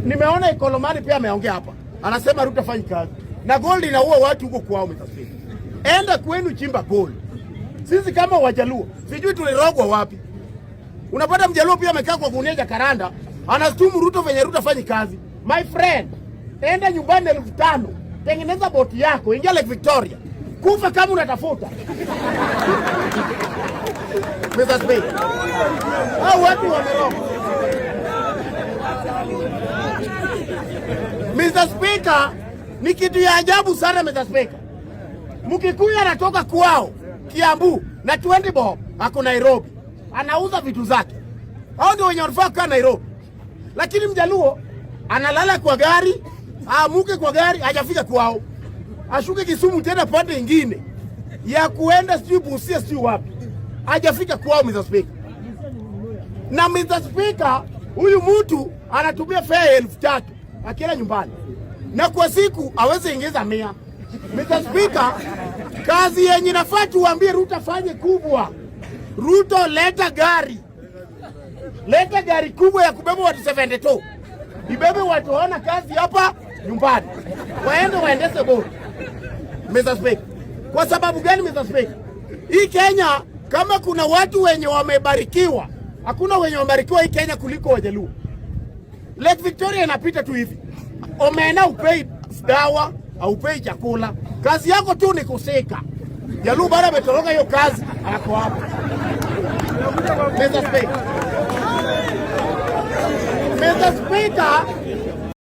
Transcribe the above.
nimeona Ikolomani pia ameongea hapa. Anasema Ruto fanyi kazi. Na gold inaua watu huko kwao mtasema. Enda kwenu chimba gold. Sisi kama Wajaluo, sijui tulirogwa wapi. Unapata Mjaluo pia amekaa kwa gunia karanda, anastumu Ruto venye Ruto fanyi kazi. My friend, enda nyumbani 5,000, tengeneza boti yako, ingia Lake Victoria. Kufa kama unatafuta. Mr. Speaker. Hao watu wamerogwa. Mr. Speaker, ni kitu ya ajabu sana Mr. Speaker. Mkikuyu anatoka kwao Kiambu na 20 bob ako Nairobi. Anauza vitu zake. Hao ndio wenye wanafaa kukaa Nairobi. Lakini Mjaluo analala kwa gari, aamuke kwa gari, hajafika kwao. Ashuke Kisumu tena pande nyingine ya kuenda sijui Busia sijui wapi. Hajafika kwao Mr. Speaker. Na Mr. Speaker, huyu mtu anatumia fare 3,000 akienda nyumbani. Na kwa siku aweze ingeza 100. Mr. Speaker, kazi yenye nafaa tuambie Ruto fanye kubwa. Ruto leta gari. Leta gari kubwa ya kubeba watu 72. Ibebe watu wana kazi hapa nyumbani. Waende waendese bodi. Mr. Speaker. Kwa sababu gani Mr. Speaker? Hii Kenya kama kuna watu wenye wamebarikiwa, hakuna wenye wamebarikiwa hii Kenya kuliko Wajaluo. Lake Victoria inapita tu hivi. Omena upei dawa, au upei chakula. Kazi yako tu ni kuseka. Jaluo bado ametoroka hiyo kazi, ako hapo. Mr. Speaker. Mr. Speaker,